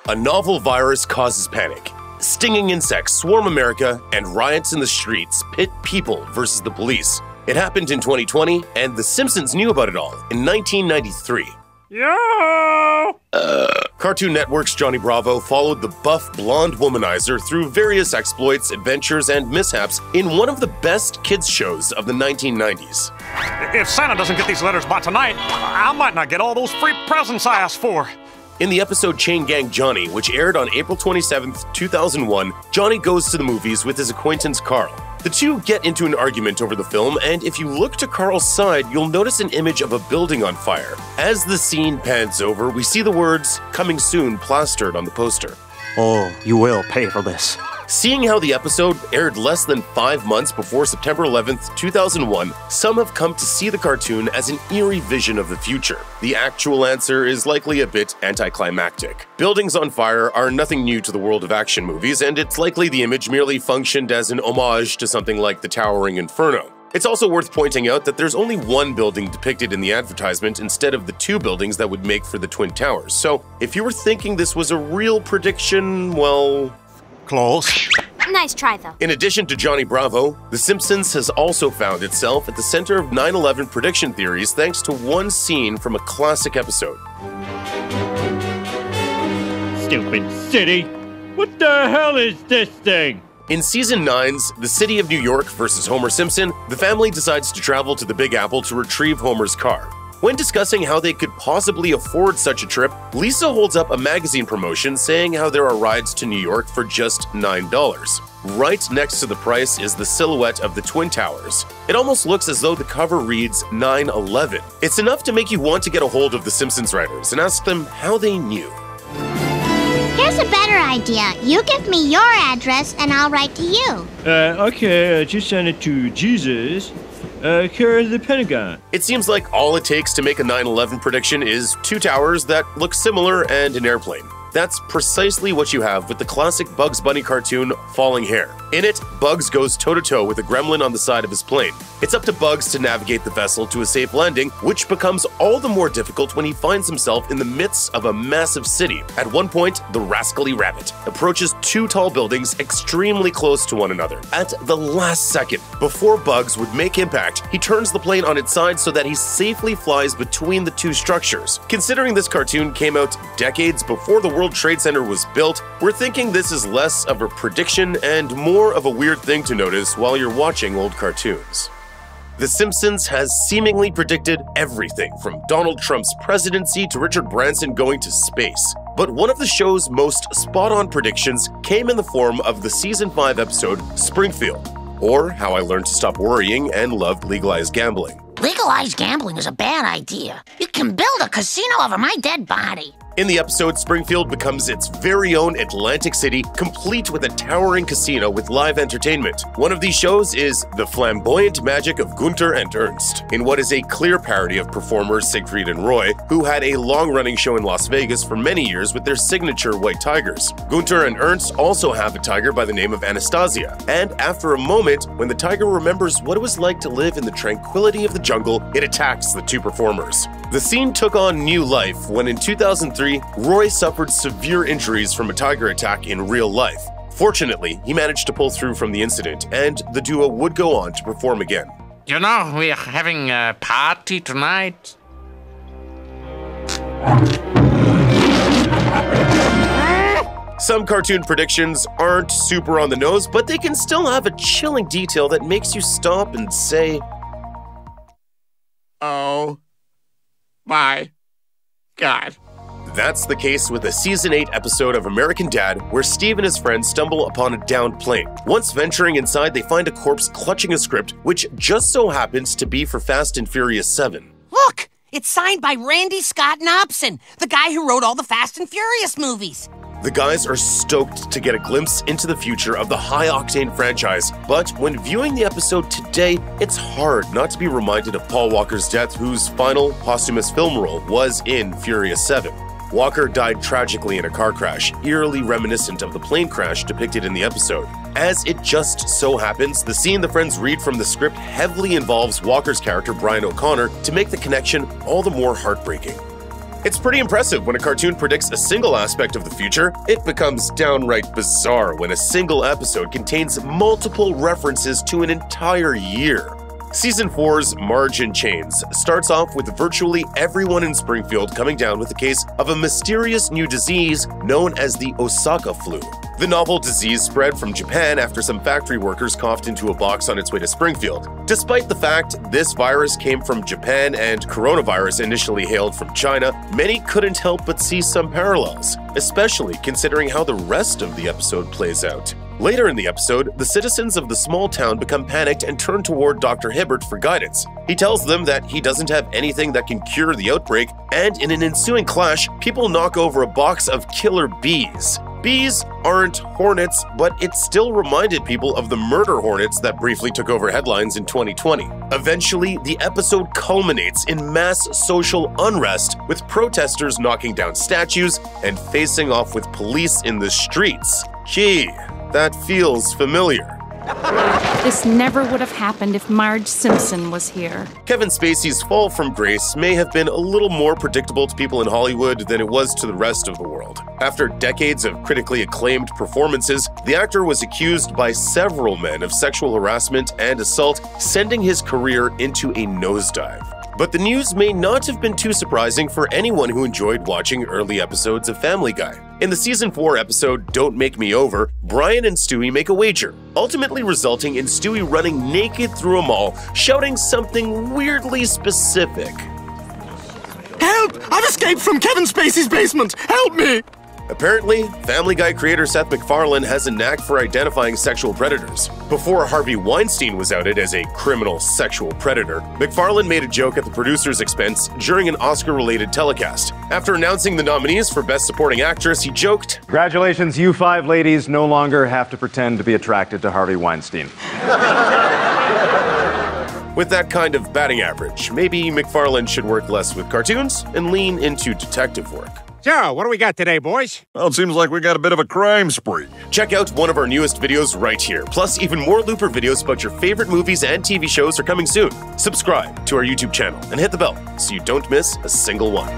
A novel virus causes panic. Stinging insects swarm America, and riots in the streets pit people versus the police. It happened in 2020, and The Simpsons knew about it all in 1993. Yo! Cartoon Network's Johnny Bravo followed the buff blonde womanizer through various exploits, adventures, and mishaps in one of the best kids shows of the 1990s. If Santa doesn't get these letters by tonight, I might not get all those free presents I asked for. In the episode Chain Gang Johnny, which aired on April 27, 2001, Johnny goes to the movies with his acquaintance Carl. The two get into an argument over the film, and if you look to Carl's side, you'll notice an image of a building on fire. As the scene pans over, we see the words, "Coming soon," plastered on the poster. Oh, you will pay for this. Seeing how the episode aired less than 5 months before September 11th, 2001, some have come to see the cartoon as an eerie vision of the future. The actual answer is likely a bit anticlimactic. Buildings on fire are nothing new to the world of action movies, and it's likely the image merely functioned as an homage to something like the Towering Inferno. It's also worth pointing out that there's only one building depicted in the advertisement instead of the 2 buildings that would make for the Twin Towers. So if you were thinking this was a real prediction, well... Close. Nice try, though. In addition to Johnny Bravo, The Simpsons has also found itself at the center of 9/11 prediction theories thanks to one scene from a classic episode. Stupid city! What the hell is this thing? In Season 9's The City of New York vs. Homer Simpson, the family decides to travel to the Big Apple to retrieve Homer's car. When discussing how they could possibly afford such a trip, Lisa holds up a magazine promotion saying how there are rides to New York for just $9. Right next to the price is the silhouette of the Twin Towers. It almost looks as though the cover reads 9/11. It's enough to make you want to get a hold of the Simpsons writers and ask them how they knew. Here's a better idea. You give me your address and I'll write to you. Okay, just send it to Jesus. Care of the Pentagon. It seems like all it takes to make a 9/11 prediction is 2 towers that look similar and an airplane. That's precisely what you have with the classic Bugs Bunny cartoon, Falling Hair. In it, Bugs goes toe-to-toe with a gremlin on the side of his plane. It's up to Bugs to navigate the vessel to a safe landing, which becomes all the more difficult when he finds himself in the midst of a massive city. At one point, the rascally rabbit approaches 2 tall buildings extremely close to one another. At the last second, before Bugs would make impact, he turns the plane on its side so that he safely flies between the 2 structures. Considering this cartoon came out decades before the World Trade Center was built, we're thinking this is less of a prediction and more of a weird thing to notice while you're watching old cartoons. The Simpsons has seemingly predicted everything from Donald Trump's presidency to Richard Branson going to space. But one of the show's most spot-on predictions came in the form of the Season 5 episode, Springfield, or How I Learned to Stop Worrying and Loved Legalized Gambling. Legalized gambling is a bad idea. You can build a casino over my dead body. In the episode, Springfield becomes its very own Atlantic City, complete with a towering casino with live entertainment. One of these shows is The Flamboyant Magic of Gunther and Ernst, in what is a clear parody of performers Siegfried and Roy, who had a long-running show in Las Vegas for many years with their signature white tigers. Gunther and Ernst also have a tiger by the name of Anastasia, and after a moment, when the tiger remembers what it was like to live in the tranquility of the jungle, it attacks the 2 performers. The scene took on new life when in 2003, Roy suffered severe injuries from a tiger attack in real life. Fortunately, he managed to pull through from the incident, and the duo would go on to perform again. You know, we're having a party tonight. Some cartoon predictions aren't super on the nose, but they can still have a chilling detail that makes you stop and say, Oh my God. That's the case with a Season 8 episode of American Dad, where Steve and his friends stumble upon a downed plane. Once venturing inside, they find a corpse clutching a script, which just so happens to be for Fast and Furious 7. Look, it's signed by Randy Scott Knopson, the guy who wrote all the Fast and Furious movies. The guys are stoked to get a glimpse into the future of the high-octane franchise, but when viewing the episode today, it's hard not to be reminded of Paul Walker's death, whose final posthumous film role was in Furious 7. Walker died tragically in a car crash, eerily reminiscent of the plane crash depicted in the episode. As it just so happens, the scene the friends read from the script heavily involves Walker's character Brian O'Connor to make the connection all the more heartbreaking. It's pretty impressive when a cartoon predicts a single aspect of the future. It becomes downright bizarre when a single episode contains multiple references to an entire year. Season 4's Marge in Chains starts off with virtually everyone in Springfield coming down with a case of a mysterious new disease known as the Osaka flu. The novel disease spread from Japan after some factory workers coughed into a box on its way to Springfield. Despite the fact this virus came from Japan and coronavirus initially hailed from China, many couldn't help but see some parallels, especially considering how the rest of the episode plays out. Later in the episode, the citizens of the small town become panicked and turn toward Dr. Hibbert for guidance. He tells them that he doesn't have anything that can cure the outbreak, and in an ensuing clash, people knock over a box of killer bees. Bees aren't hornets, but it still reminded people of the murder hornets that briefly took over headlines in 2020. Eventually, the episode culminates in mass social unrest, with protesters knocking down statues and facing off with police in the streets. Gee, that feels familiar. This never would have happened if Marge Simpson was here. Kevin Spacey's fall from grace may have been a little more predictable to people in Hollywood than it was to the rest of the world. After decades of critically acclaimed performances, the actor was accused by several men of sexual harassment and assault, sending his career into a nosedive. But the news may not have been too surprising for anyone who enjoyed watching early episodes of Family Guy. In the Season 4 episode Don't Make Me Over, Brian and Stewie make a wager, ultimately resulting in Stewie running naked through a mall, shouting something weirdly specific. Help! I've escaped from Kevin Spacey's basement! Help me! Apparently, Family Guy creator Seth MacFarlane has a knack for identifying sexual predators. Before Harvey Weinstein was outed as a criminal sexual predator, MacFarlane made a joke at the producer's expense during an Oscar-related telecast. After announcing the nominees for Best Supporting Actress, he joked, "Congratulations, you 5 ladies no longer have to pretend to be attracted to Harvey Weinstein." With that kind of batting average, maybe MacFarlane should work less with cartoons and lean into detective work. So, what do we got today, boys? Well, it seems like we got a bit of a crime spree. Check out one of our newest videos right here. Plus, even more Looper videos about your favorite movies and TV shows are coming soon. Subscribe to our YouTube channel and hit the bell so you don't miss a single one.